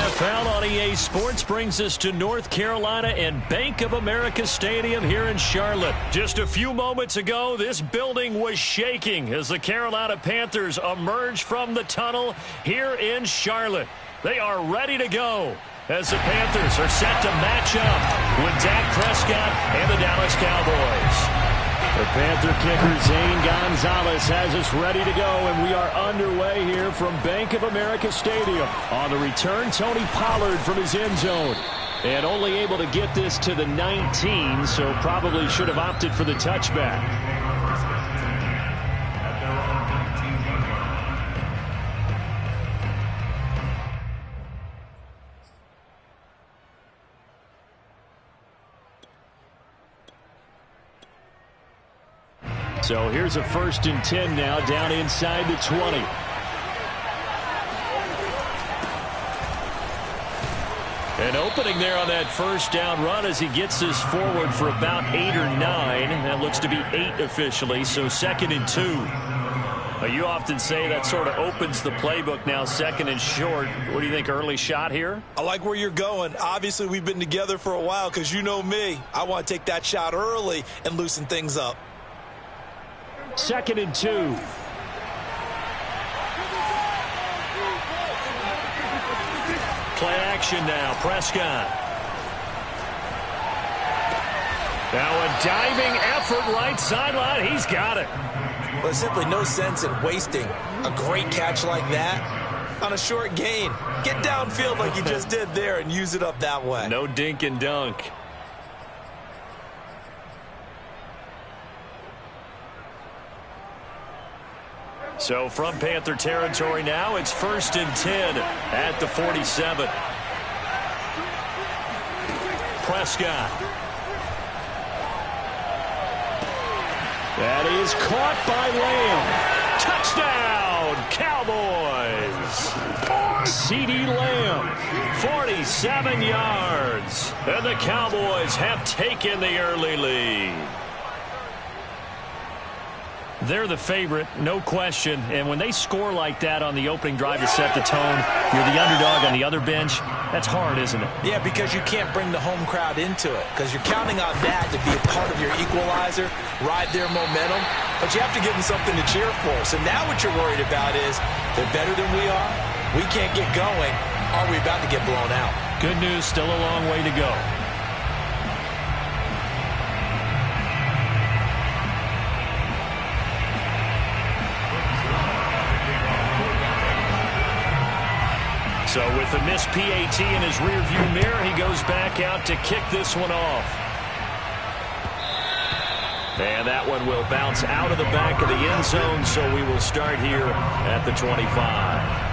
NFL on EA Sports brings us to North Carolina and Bank of America Stadium here in Charlotte. Just a few moments ago, this building was shaking as the Carolina Panthers emerge from the tunnel here in Charlotte. They are ready to go as the Panthers are set to match up with Dak Prescott and the Dallas Cowboys. The Panther kicker Zane Gonzalez has us ready to go, and we are underway here from Bank of America Stadium. On the return, Tony Pollard from his end zone. And only able to get this to the 19, so probably should have opted for the touchback. So here's a 1st and 10 now, down inside the 20. An opening there on that first down run as he gets this forward for about 8 or 9. That looks to be 8 officially, so 2nd and 2. You often say that sort of opens the playbook now, 2nd and short. What do you think, early shot here? I like where you're going. Obviously, we've been together for a while because you know me. I want to take that shot early and loosen things up. 2nd and 2. Play action now. Prescott. Now a diving effort right sideline. He's got it. Well, there's simply no sense in wasting a great catch like that on a short gain. Get downfield like you just did there and use it up that way. No dink and dunk. So from Panther territory now, it's 1st and 10 at the 47. Prescott. That is caught by Lamb. Touchdown, Cowboys. CeeDee Lamb, 47 yards. And the Cowboys have taken the early lead. They're the favorite, no question. And when they score like that on the opening drive to set the tone, you're the underdog on the other bench. That's hard, isn't it? Yeah, because you can't bring the home crowd into it. Because you're counting on that to be a part of your equalizer, ride their momentum. But you have to give them something to cheer for. So now what you're worried about is they're better than we are. We can't get going. Are we about to get blown out? Good news, still a long way to go. So with the missed PAT in his rearview mirror, he goes back out to kick this one off. And that one will bounce out of the back of the end zone, so we will start here at the 25.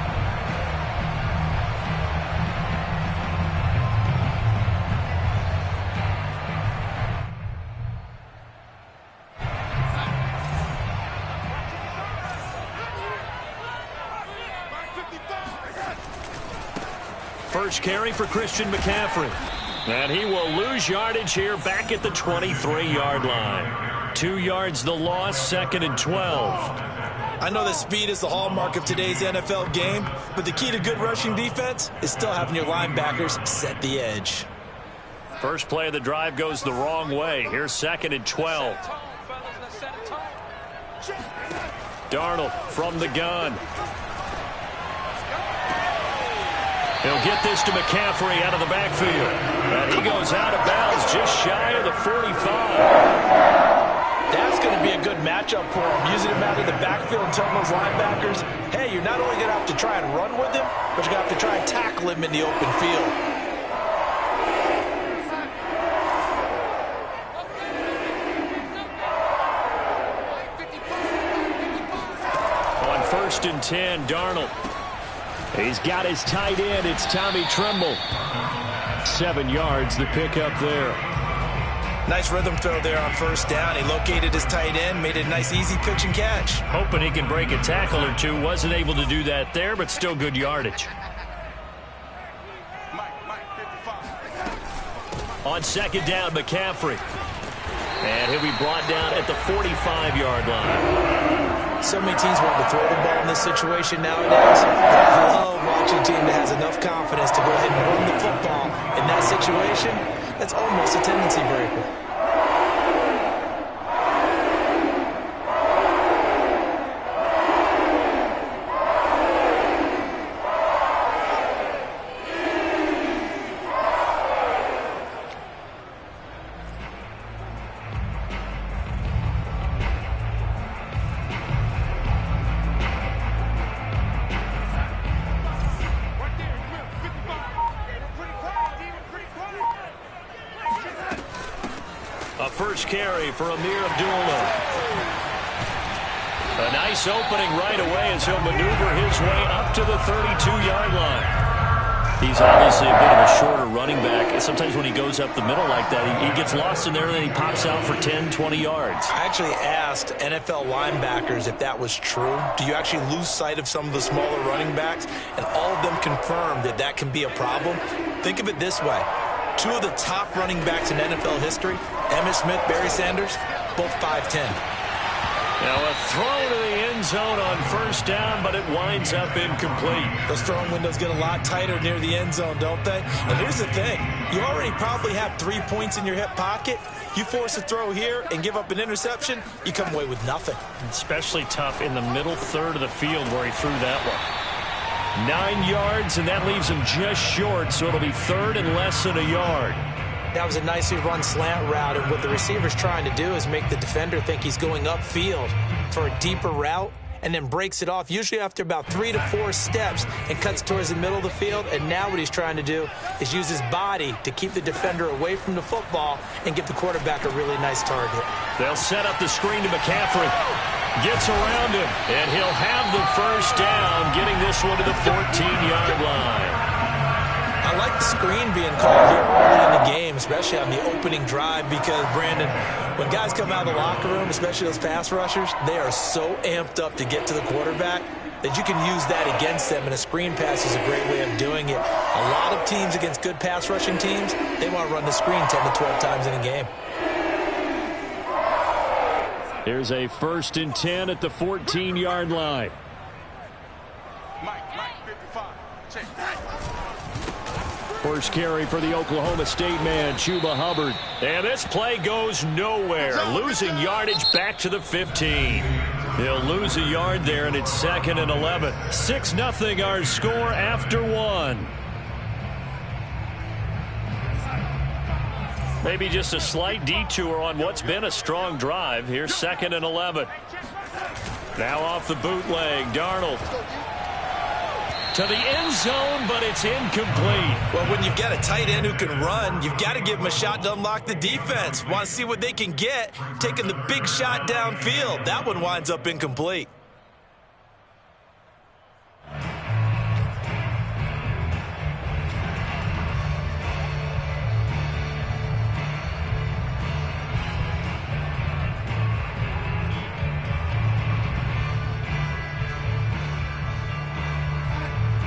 First carry for Christian McCaffrey. And he will lose yardage here back at the 23-yard line. 2 yards the loss, 2nd and 12. I know that speed is the hallmark of today's NFL game, but the key to good rushing defense is still having your linebackers set the edge. First play of the drive goes the wrong way. Here's 2nd and 12. Darnold from the gun. He'll get this to McCaffrey out of the backfield. And he goes out of bounds just shy of the 45. That's going to be a good matchup for him. Using him out of the backfield and telling those linebackers, hey, you're not only going to have to try and run with him, but you're going to have to try and tackle him in the open field. On 1st and 10, Darnold. He's got his tight end. It's Tommy Tremble. 7 yards, the pickup there. Nice rhythm throw there on 1st down. He located his tight end, made it a nice, easy pitch and catch. Hoping he can break a tackle or two. Wasn't able to do that there, but still good yardage. On 2nd down, McCaffrey. And he'll be brought down at the 45-yard line. So many teams want to throw the ball in this situation nowadays. I love watching a team that has enough confidence to go ahead and run the football. In that situation, that's almost a tendency breaker. A first carry for Amir Abdullah. A nice opening right away as he'll maneuver his way up to the 32-yard line. He's obviously a bit of a shorter running back. Sometimes when he goes up the middle like that, he gets lost in there and then he pops out for 10, 20 yards. I actually asked NFL linebackers if that was true. Do you actually lose sight of some of the smaller running backs? And all of them confirmed that that can be a problem. Think of it this way. Two of the top running backs in NFL history, Emmitt Smith, Barry Sanders, both 5'10". Now a throw to the end zone on first down, but it winds up incomplete. Those throwing windows get a lot tighter near the end zone, don't they? And here's the thing. You already probably have 3 points in your hip pocket. You force a throw here and give up an interception, you come away with nothing. Especially tough in the middle third of the field where he threw that one. 9 yards, and that leaves him just short, so it'll be third and less than a yard. That was a nicely run slant route, and what the receiver's trying to do is make the defender think he's going upfield for a deeper route, and then breaks it off, usually after about 3 to 4 steps, and cuts towards the middle of the field. And now what he's trying to do is use his body to keep the defender away from the football and give the quarterback a really nice target. They'll set up the screen to McCaffrey. Gets around him, and he'll have the first down, getting this one to the 14-yard line. I like the screen being called here early in the game, especially on the opening drive, because, Brandon, when guys come out of the locker room, especially those pass rushers, they are so amped up to get to the quarterback that you can use that against them, and a screen pass is a great way of doing it. A lot of teams against good pass rushing teams, they want to run the screen 10 to 12 times in a game. Here's a 1st and 10 at the 14-yard line. First carry for the Oklahoma State man, Chuba Hubbard. And this play goes nowhere. Losing yardage back to the 15. He'll lose a yard there, and it's 2nd and 11. 6-0 our score after 1. Maybe just a slight detour on what's been a strong drive. Here's 2nd and 11. Now off the bootleg, Darnold. To the end zone, but it's incomplete. Well, when you've got a tight end who can run, you've got to give him a shot to unlock the defense. Want to see what they can get, taking the big shot downfield. That one winds up incomplete.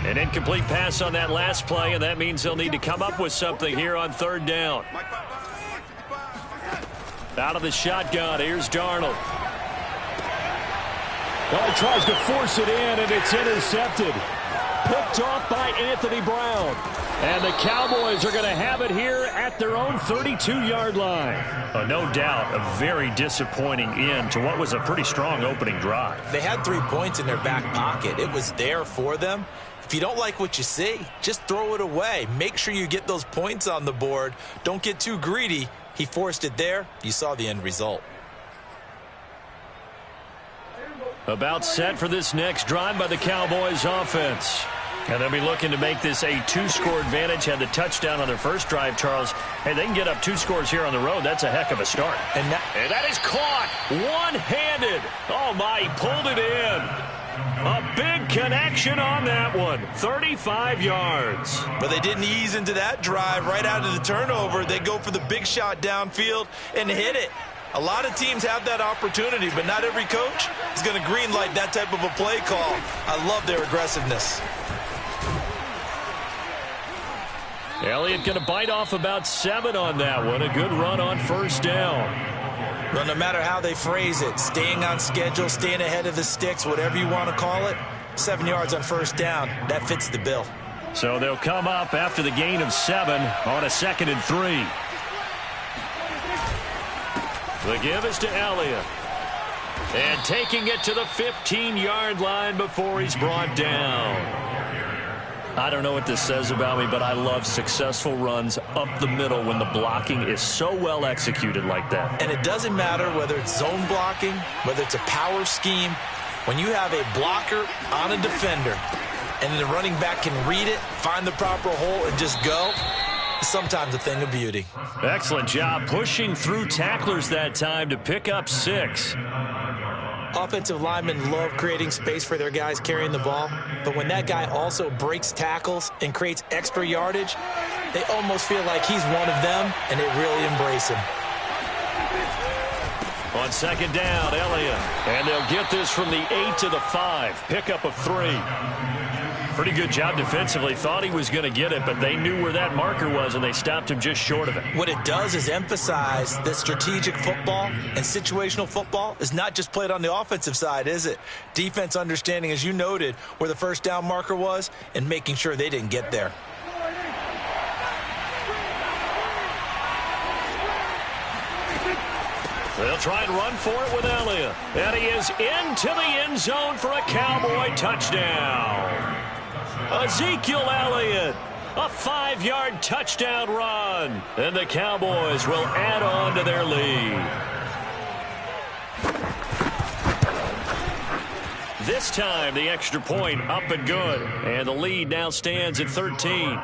An incomplete pass on that last play, and that means they'll need to come up with something here on 3rd down. Out of the shotgun, here's Darnold. Well, he tries to force it in, and it's intercepted. Picked off by Anthony Brown. And the Cowboys are going to have it here at their own 32-yard line. No doubt a very disappointing end to what was a pretty strong opening drive. They had 3 points in their back pocket. It was there for them. If you don't like what you see, just throw it away. Make sure you get those points on the board. Don't get too greedy. He forced it there. You saw the end result. About set for this next drive by the Cowboys offense. And they'll be looking to make this a 2-score advantage. Had the touchdown on their first drive, Charles. Hey, they can get up 2 scores here on the road. That's a heck of a start. And that is caught one-handed. Oh, my, he pulled it in. A big connection on that one. 35 yards. But they didn't ease into that drive right out of the turnover. They go for the big shot downfield and hit it. A lot of teams have that opportunity, but not every coach is going to greenlight that type of a play call. I love their aggressiveness. Elliott going to bite off about 7 on that one. A good run on 1st down. Well, no matter how they phrase it, staying on schedule, staying ahead of the sticks, whatever you want to call it, 7 yards on first down, that fits the bill. So they'll come up after the gain of 7 on a 2nd and 3. The give is to Elliott. And taking it to the 15-yard line before he's brought down. I don't know what this says about me, but I love successful runs up the middle when the blocking is so well executed like that. And it doesn't matter whether it's zone blocking, whether it's a power scheme. When you have a blocker on a defender and the running back can read it, find the proper hole, and just go, it's sometimes a thing of beauty. Excellent job pushing through tacklers that time to pick up 6. Offensive linemen love creating space for their guys carrying the ball, but when that guy also breaks tackles and creates extra yardage, they almost feel like he's one of them, and they really embrace him. On 2nd down, Elliott. And they'll get this from the 8 to the 5. Pickup of 3. Pretty good job defensively. Thought he was going to get it, but they knew where that marker was, and they stopped him just short of it. What it does is emphasize that strategic football and situational football is not just played on the offensive side, is it? Defense understanding, as you noted, where the first down marker was and making sure they didn't get there. They'll try and run for it with Elliott. And he is into the end zone for a Cowboy touchdown. Ezekiel Elliott, a 5-yard touchdown run. And the Cowboys will add on to their lead. This time, the extra point up and good. And the lead now stands at 13.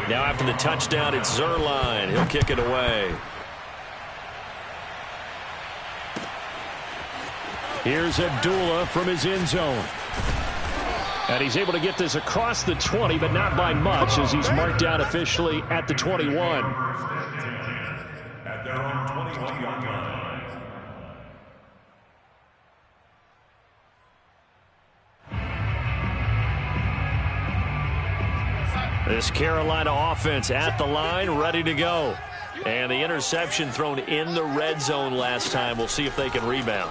Now after the touchdown, it's Zuerlein. He'll kick it away. Here's Abdullah from his end zone. And he's able to get this across the 20, but not by much, as he's marked down officially at the 21. At their own 21-yard line. This Carolina offense at the line, ready to go. And the interception thrown in the red zone last time. We'll see if they can rebound.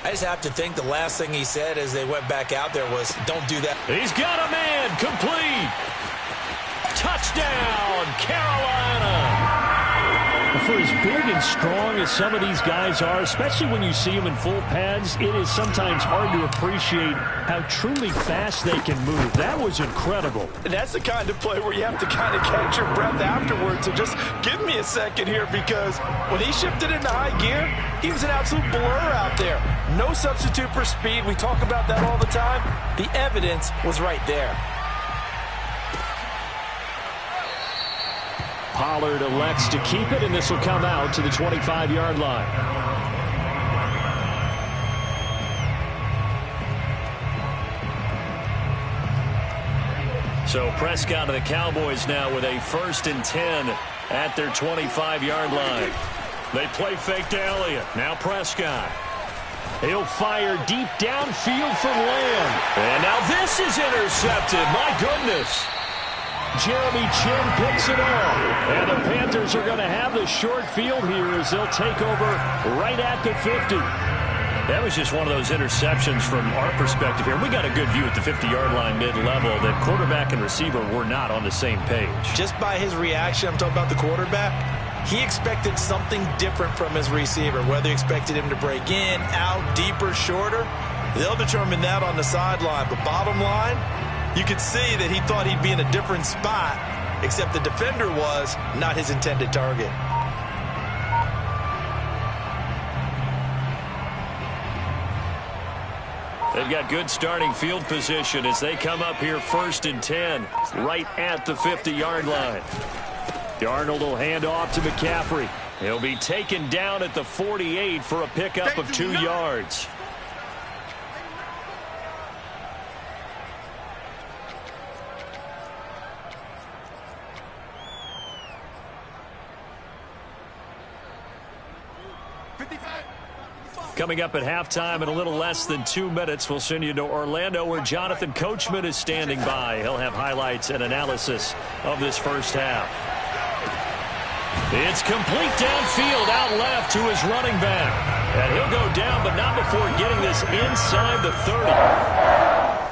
I just have to think the last thing he said as they went back out there was, don't do that. He's got a man, complete. Touchdown, Carolina. For as big and strong as some of these guys are, especially when you see them in full pads, it is sometimes hard to appreciate how truly fast they can move. That was incredible. And that's the kind of play where you have to kind of catch your breath afterwards. So just give me a second here, because when he shifted into high gear, he was an absolute blur out there. No substitute for speed. We talk about that all the time. The evidence was right there. Pollard elects to keep it, and this will come out to the 25-yard line. So Prescott and the Cowboys now with a 1st and 10 at their 25-yard line. They play fake to Elliott. Now Prescott. He'll fire deep downfield from Lamb. And now this is intercepted. My goodness. Jeremy Chin picks it off. And the Panthers are going to have the short field here as they'll take over right at the 50. That was just one of those interceptions from our perspective here. We got a good view at the 50-yard line mid-level that quarterback and receiver were not on the same page. Just by his reaction, I'm talking about the quarterback, he expected something different from his receiver, whether he expected him to break in, out, deeper, shorter. They'll determine that on the sideline. But bottom line, you could see that he thought he'd be in a different spot, except the defender was not his intended target. They've got good starting field position as they come up here 1st and 10, right at the 50-yard line. Darnold will hand off to McCaffrey. He'll be taken down at the 48 for a pickup of 2 yards. Coming up at halftime in a little less than 2 minutes, we'll send you to Orlando where Jonathan Coachman is standing by. He'll have highlights and analysis of this first half. It's complete downfield out left to his running back. And he'll go down, but not before getting this inside the 30.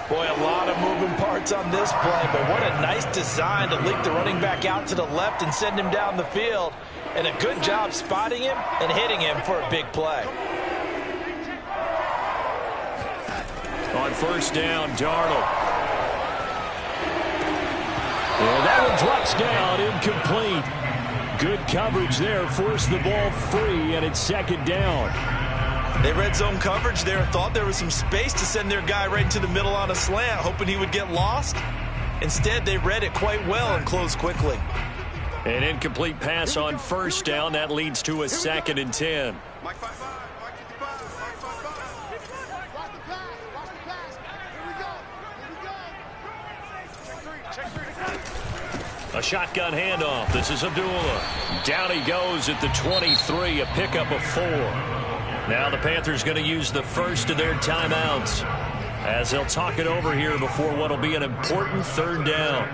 Boy, a lot of moving parts on this play, but what a nice design to leak the running back out to the left and send him down the field. And a good job spotting him and hitting him for a big play. On first down, Darnold. And that one drops down, incomplete. Good coverage there, forced the ball free, and it's second down. They red zone coverage there, thought there was some space to send their guy right into the middle on a slant, hoping he would get lost. Instead, they read it quite well and closed quickly. An incomplete pass on first down. That leads to a 2nd and 10. A shotgun handoff. This is Abdullah. Down he goes at the 23, a pickup of 4. Now the Panthers going to use the first of their timeouts as they'll talk it over here before what will be an important third down.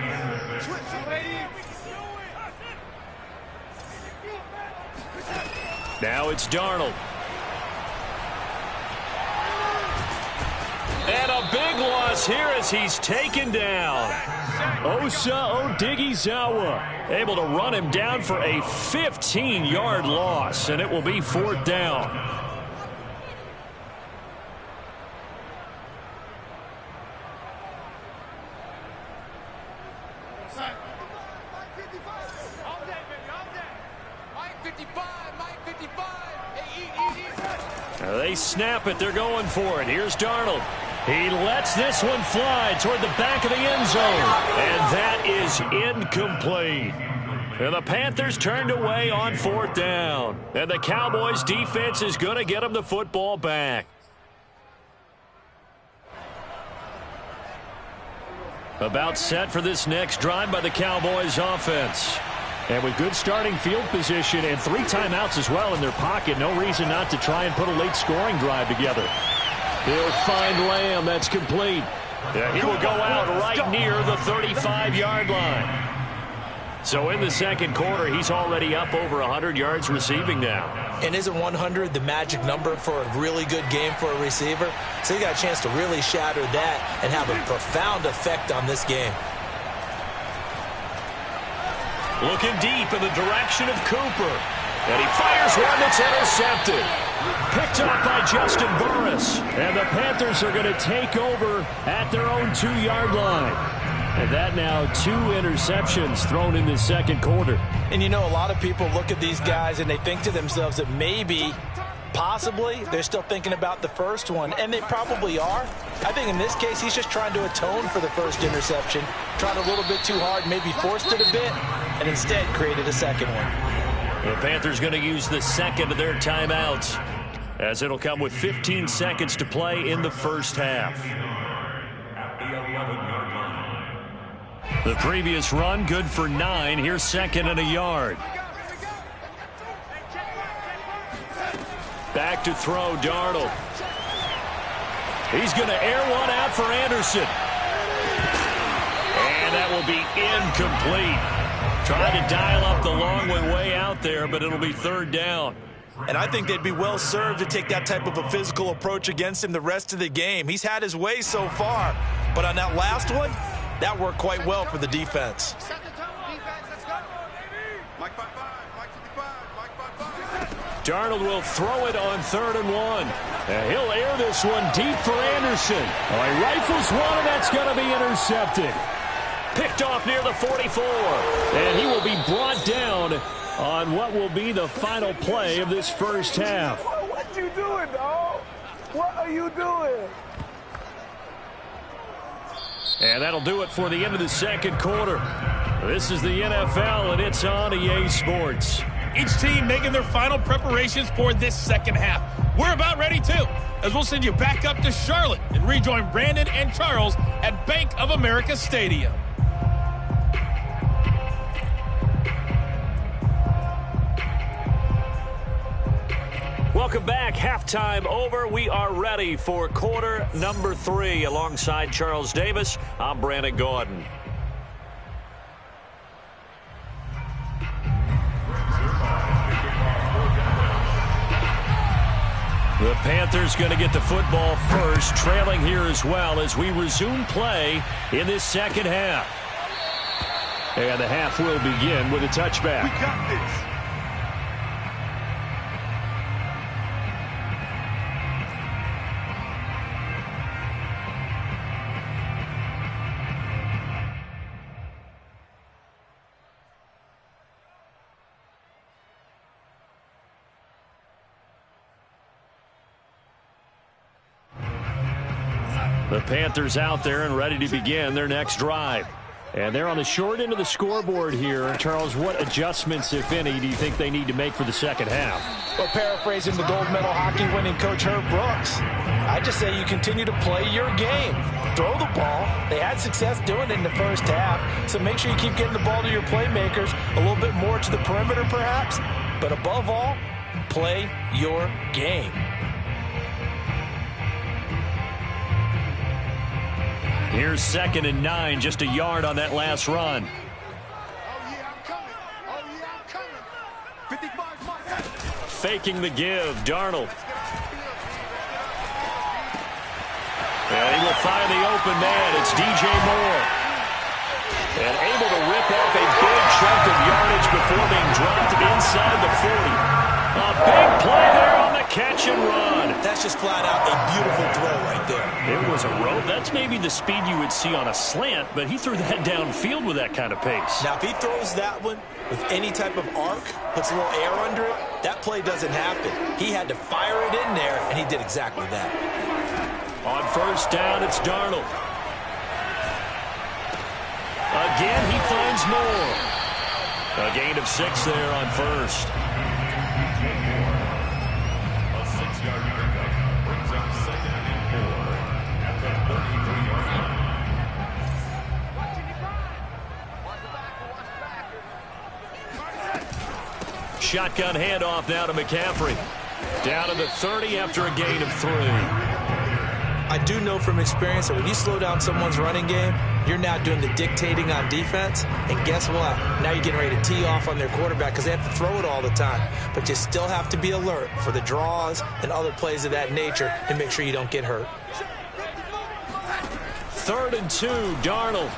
Now it's Darnold. And a big loss here as he's taken down. Osa Odighizuwa able to run him down for a 15-yard loss, and it will be 4th down. They snap it. They're going for it. Here's Darnold. He lets this one fly toward the back of the end zone. And that is incomplete. And the Panthers turned away on 4th down. And the Cowboys defense is going to get them the football back. About set for this next drive by the Cowboys offense. And with good starting field position and 3 timeouts as well in their pocket, no reason not to try and put a late scoring drive together. He'll find Lamb. That's complete. Yeah, he will go out right near the 35-yard line. So in the second quarter, he's already up over 100 yards receiving now. And isn't 100 the magic number for a really good game for a receiver? So he got a chance to really shatter that and have a profound effect on this game. Looking deep in the direction of Cooper. And he fires one that's intercepted. Picked up by Justin Burris. And the Panthers are going to take over at their own 2-yard line. And that now 2 interceptions thrown in the second quarter. And you know, a lot of people look at these guys and they think to themselves that maybe, possibly, they're still thinking about the first one. And they probably are. I think in this case, he's just trying to atone for the first interception. Tried a little bit too hard, maybe forced it a bit, and instead created a second one. The Panthers going to use the second of their timeouts, as it'll come with 15 seconds to play in the first half. The previous run, good for 9. Here's 2nd and a yard. Back to throw, Darnold. He's going to air one out for Anderson. And that will be incomplete. Trying to dial up the long way out there, but it'll be 3rd down. And I think they'd be well served to take that type of a physical approach against him the rest of the game. He's had his way so far, but on that last one, that worked quite well for the defense. Darnold will throw it on 3rd and 1. And he'll air this one deep for Anderson. He rifles one, and that's going to be intercepted. Picked off near the 44. And he will be brought down on what will be the final play of this first half. What you doing, dog? What are you doing? And that'll do it for the end of the second quarter. This is the NFL, and it's on EA Sports. Each team making their final preparations for this second half. We're about ready, too, as we'll send you back up to Charlotte and rejoin Brandon and Charles at Bank of America Stadium. Welcome back. Halftime over. We are ready for quarter number 3. Alongside Charles Davis, I'm Brandon Gordon. The Panthers going to get the football first, trailing here as well as we resume play in this second half. And the half will begin with a touchback. We got this. The Panthers out there and ready to begin their next drive. And they're on the short end of the scoreboard here. Charles, what adjustments, if any, do you think they need to make for the second half? Well, paraphrasing the gold medal hockey winning coach Herb Brooks, I just say you continue to play your game. Throw the ball. They had success doing it in the first half, so make sure you keep getting the ball to your playmakers, a little bit more to the perimeter perhaps, but above all, play your game. Here's 2nd and 9, just a yard on that last run. Oh, yeah, I'm coming. Oh, yeah, I'm coming. 55 miles. Faking the give, Darnold. And he will find the open man. It's DJ Moore. And able to rip off a big chunk of yardage before being dropped inside the 40. A big play there on the catch and run. That's just flat out a beautiful throw right there. It was a rope. That's maybe the speed you would see on a slant, but he threw that downfield with that kind of pace. Now, if he throws that one with any type of arc, puts a little air under it, that play doesn't happen. He had to fire it in there, and he did exactly that. On first down, it's Darnold. Again, he finds Moore. A gain of 6 there on first. A 6-yard pickup brings up 2nd and 4 at the 33-yard line. Shotgun handoff now to McCaffrey. Down to the 30 after a gain of 3. I do know from experience that when you slow down someone's running game, you're now doing the dictating on defense. And guess what? Now you're getting ready to tee off on their quarterback because they have to throw it all the time. But you still have to be alert for the draws and other plays of that nature and make sure you don't get hurt. 3rd and 2, Darnold.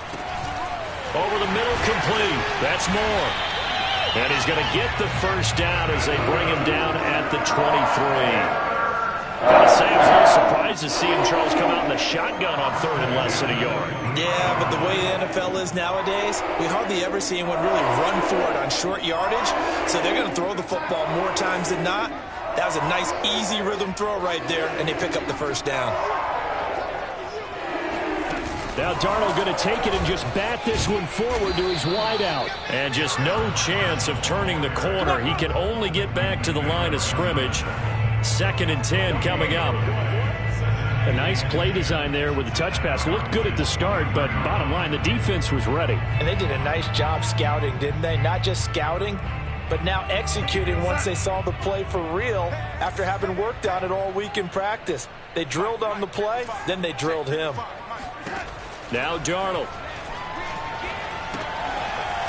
Over the middle, complete. That's Moore. And he's going to get the first down as they bring him down at the 23. Gotta say, I was a little surprised to see him, Charles, come out in the shotgun on 3rd and less than a yard. Yeah, but the way the NFL is nowadays, we hardly ever see anyone really run for it on short yardage. So they're going to throw the football more times than not. That was a nice, easy rhythm throw right there, and they pick up the first down. Now Darnold going to take it and just bat this one forward to his wideout. And just no chance of turning the corner. He can only get back to the line of scrimmage. 2nd and 10 coming up. A nice play design there with the touch pass. Looked good at the start, but bottom line, the defense was ready. And they did a nice job scouting, didn't they? Not just scouting, but now executing once they saw the play for real after having worked on it all week in practice. They drilled on the play, then they drilled him. Now Darnold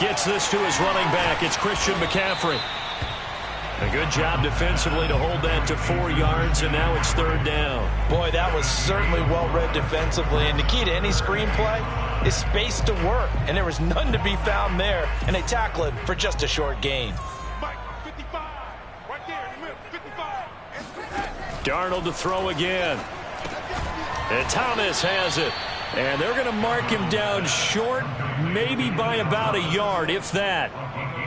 gets this to his running back. It's Christian McCaffrey. A good job defensively to hold that to 4 yards, and now it's 3rd down. Boy, that was certainly well-read defensively, and the key to any screenplay is space to work, and there was none to be found there, and they tackle it for just a short gain. Mike, 55. Right there in the middle, 55. Darnold to throw again. And Thomas has it. And they're going to mark him down short, maybe by about a yard, if that.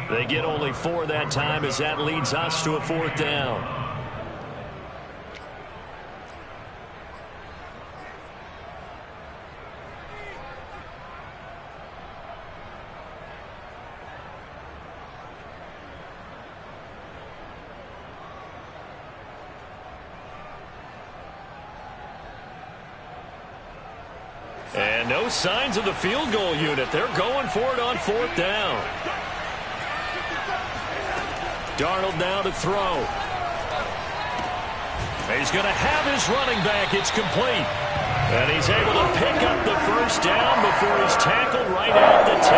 They get only 4 that time as that leads us to a 4th down. And no signs of the field goal unit. They're going for it on 4th down. Darnold now to throw. He's going to have his running back. It's complete. And he's able to pick up the first down before he's tackled right at the 10.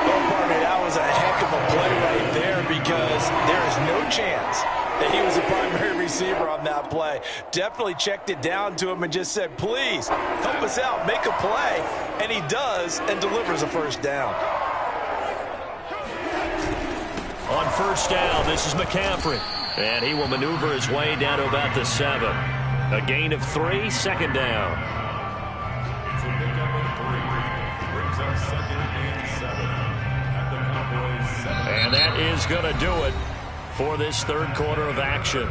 Well, partner, that was a heck of a play right there because there is no chance that he was the primary receiver on that play. Definitely checked it down to him and just said, please, help us out, make a play. And he does and delivers a first down. On first down, this is McCaffrey. And he will maneuver his way down to about the 7. A gain of 3, second down. It's a pickup of 3. Brings up second and 7 at the Cowboys 7. And that is going to do it for this third quarter of action.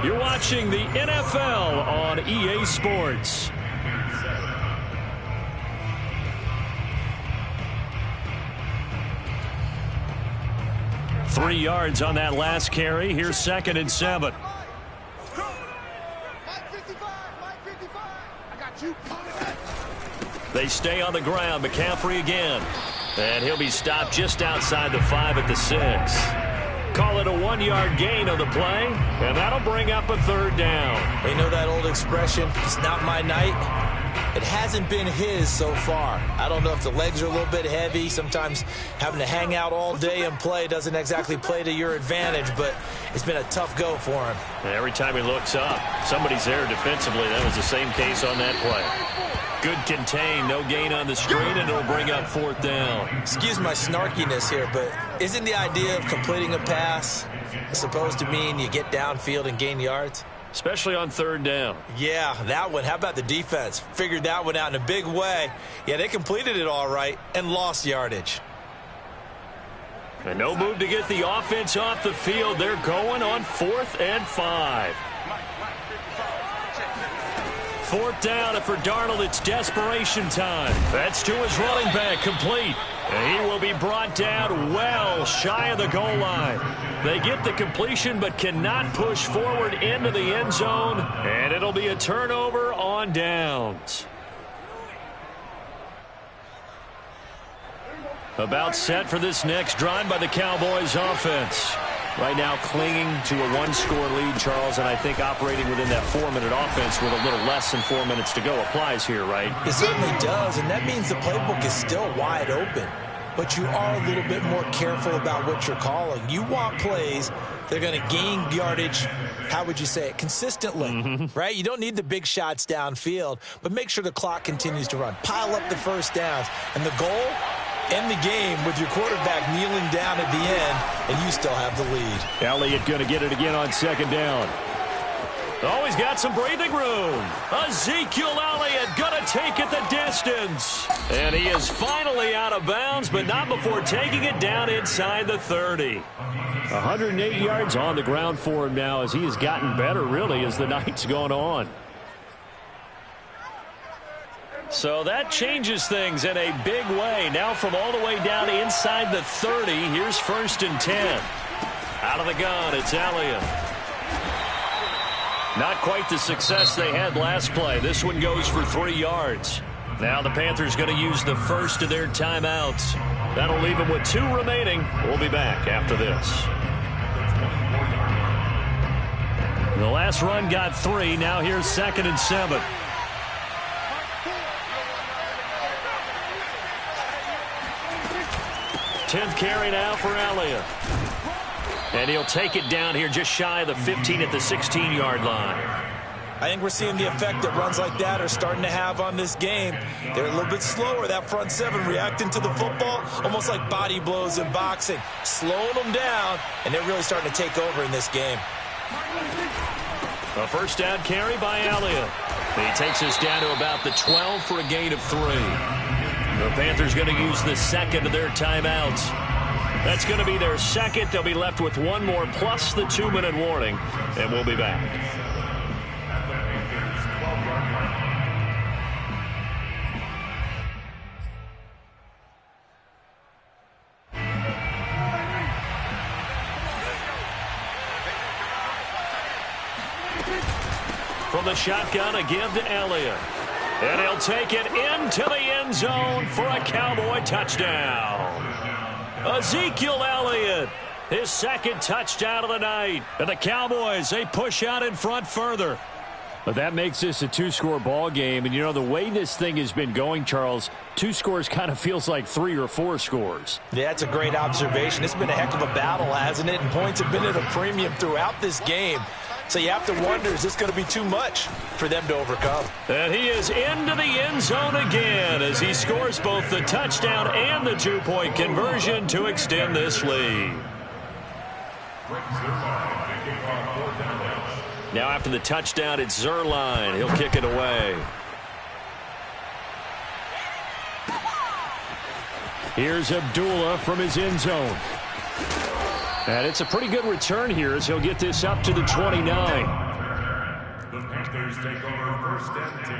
You're watching the NFL on EA Sports. Three yards on that last carry. Here's second and 7. They stay on the ground. McCaffrey again. And he'll be stopped just outside the 5 at the 6. Call it a 1-yard gain on the play, and that'll bring up a third down. You know that old expression, it's not my night? It hasn't been his so far. I don't know if the legs are a little bit heavy. Sometimes having to hang out all day and play doesn't exactly play to your advantage, but it's been a tough go for him. And every time he looks up, somebody's there defensively. That was the same case on that play. Good contain, no gain on the screen, and it'll bring up fourth down. Excuse my snarkiness here, but isn't the idea of completing a pass supposed to mean you get downfield and gain yards? Especially on third down. Yeah, that one. How about the defense? Figured that one out in a big way. Yeah, they completed it all right and lost yardage. And no move to get the offense off the field. They're going on 4th and 5. Fourth down, and for Darnold, it's desperation time. That's to his running back, complete. And he will be brought down well shy of the goal line. They get the completion but cannot push forward into the end zone, and it'll be a turnover on downs. About set for this next drive by the Cowboys offense. Right now clinging to a 1-score lead, Charles, and I think operating within that 4-minute offense with a little less than 4 minutes to go applies here, right? It certainly does, and that means the playbook is still wide open. But you are a little bit more careful about what you're calling. You want plays that are going to gain yardage, how would you say it, consistently, right? You don't need the big shots downfield, but make sure the clock continues to run. Pile up the first downs, and the goal, end the game with your quarterback kneeling down at the end, and you still have the lead. Elliott going to get it again on second down. Oh, he's got some breathing room. Ezekiel Elliott going to take it the distance. And he is finally out of bounds, but not before taking it down inside the 30. 108 yards on the ground for him now as he has gotten better, really, as the night's gone on. So that changes things in a big way. Now from all the way down inside the 30, here's 1st and 10. Out of the gun, it's Elliott. Not quite the success they had last play. This one goes for 3 yards. Now the Panthers going to use the first of their timeouts. That'll leave them with 2 remaining. We'll be back after this. The last run got 3. Now here's 2nd and 7. Tenth carry now for Elliott. And he'll take it down here just shy of the 15 at the 16-yard line. I think we're seeing the effect that runs like that are starting to have on this game. They're a little bit slower, that front 7, reacting to the football, almost like body blows in boxing. Slowing them down, and they're really starting to take over in this game. A first down carry by Elliott. He takes us down to about the 12 for a gain of 3. The Panthers going to use the second of their timeouts. That's going to be their second. They'll be left with 1 more plus the 2-minute warning, and we'll be back. From the shotgun, a give to Elliott. And he'll take it into the end zone for a Cowboy touchdown. Ezekiel Elliott his second touchdown of the night. And the Cowboys, they push out in front further. But that makes this a two-score ball game. And, you know, the way this thing has been going, Charles, 2 scores kind of feels like 3 or 4 scores. Yeah, that's a great observation. It's been a heck of a battle, hasn't it? And points have been at a premium throughout this game. So you have to wonder, is this going to be too much for them to overcome? And he is into the end zone again as he scores both the touchdown and the 2-point conversion to extend this lead. Now after the touchdown, it's Zerline. He'll kick it away. Here's Abdullah from his end zone. And it's a pretty good return here as he'll get this up to the 29. The Panthers take over 1st and 10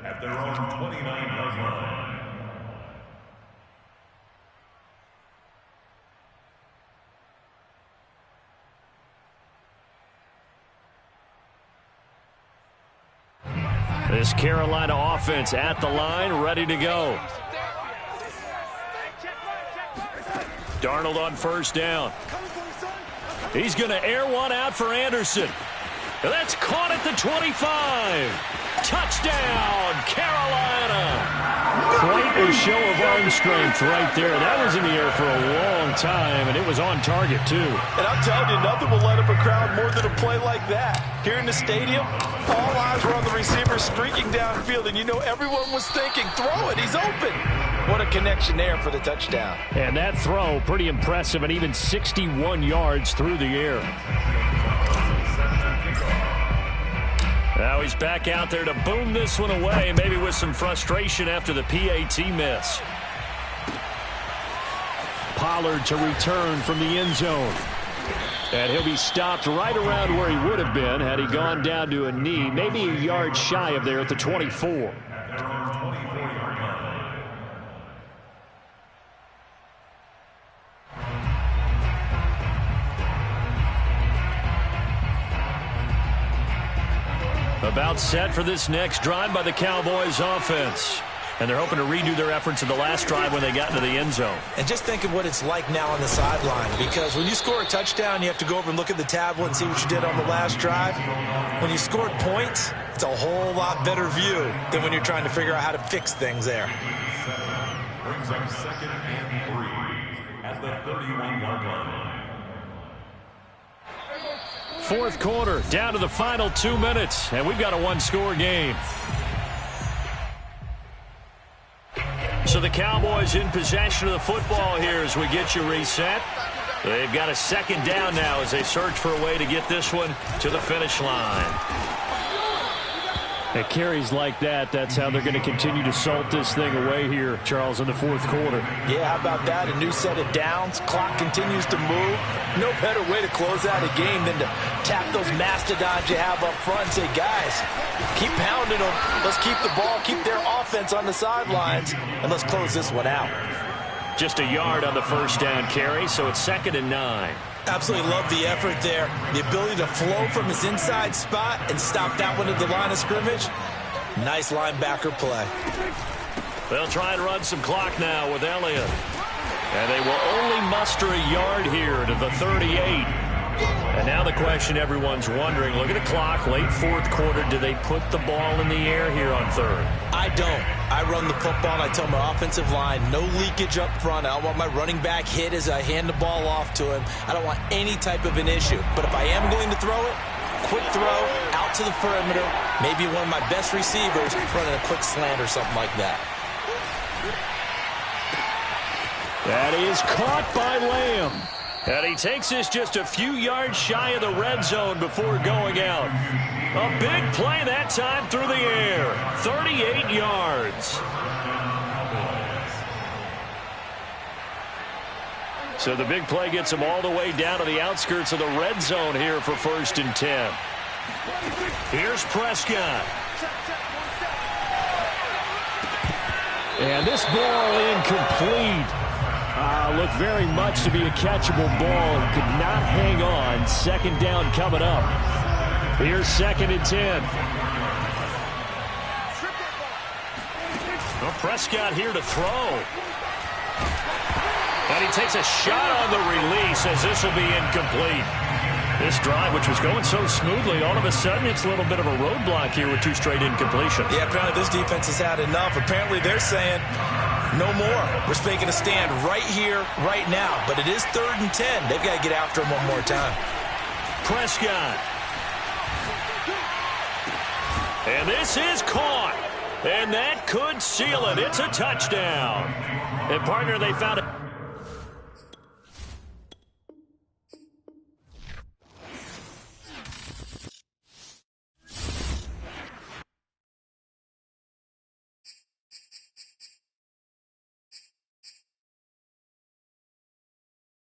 at their own 29-yard line. This Carolina offense at the line, ready to go. Darnold on 1st down. He's going to air one out for Anderson. That's caught at the 25. Touchdown, Carolina. Quite a show of arm strength right there. That was in the air for a long time, and it was on target, too. And I'm telling you, nothing will light up a crowd more than a play like that. Here in the stadium, all eyes were on the receiver streaking downfield, and you know everyone was thinking, throw it, he's open. What a connection there for the touchdown. And that throw, pretty impressive, and even 61 yards through the air. Now he's back out there to boom this one away, maybe with some frustration after the PAT miss. Pollard to return from the end zone. And he'll be stopped right around where he would have been had he gone down to a knee, maybe a yard shy of there at the 24. About set for this next drive by the Cowboys offense. And they're hoping to redo their efforts in the last drive when they got into the end zone. And just think of what it's like now on the sideline, because when you score a touchdown, you have to go over and look at the tablet and see what you did on the last drive. When you scored points, it's a whole lot better view than when you're trying to figure out how to fix things there. Brings up 2nd and 3 at the 31-yard line. 4th quarter, down to the final 2 minutes, and we've got a 1-score game. So the Cowboys in possession of the football here as we get you reset. They've got a 2nd down now as they search for a way to get this one to the finish line. At carries like that, that's how they're going to continue to salt this thing away here, Charles, in the 4th quarter. Yeah, how about that? A new set of downs. Clock continues to move. No better way to close out a game than to tap those mastodons you have up front and say, guys, keep pounding them. Let's keep the ball, keep their offense on the sidelines, and let's close this one out. Just a yard on the 1st down carry, so it's 2nd and 9. Absolutely love the effort there. The ability to flow from his inside spot and stop that one at the line of scrimmage. Nice linebacker play. They'll try and run some clock now with Elliott. And they will only muster a yard here to the 38. And now the question everyone's wondering, look at the clock, late 4th quarter, do they put the ball in the air here on 3rd? I don't. I run the football and I tell my offensive line, no leakage up front. I don't want my running back hit as I hand the ball off to him. I don't want any type of an issue. But if I am going to throw it, quick throw, out to the perimeter, maybe one of my best receivers running a quick slant or something like that. That is caught by Lamb. And he takes this just a few yards shy of the red zone before going out. A big play that time through the air. 38 yards. So the big play gets him all the way down to the outskirts of the red zone here for 1st and 10. Here's Prescott. And this ball incomplete. Looked very much to be a catchable ball and could not hang on. 2nd down coming up. Here's 2nd and 10. Well, Prescott here to throw. And he takes a shot on the release as this will be incomplete. This drive, which was going so smoothly, all of a sudden it's a little bit of a roadblock here with 2 straight incompletions. Yeah, apparently this defense has had enough. Apparently they're saying no more. We're making a stand right here, right now. But it is 3rd and 10. They've got to get after him one more time. Prescott. And this is caught. And that could seal it. It's a touchdown. And, partner, they found it.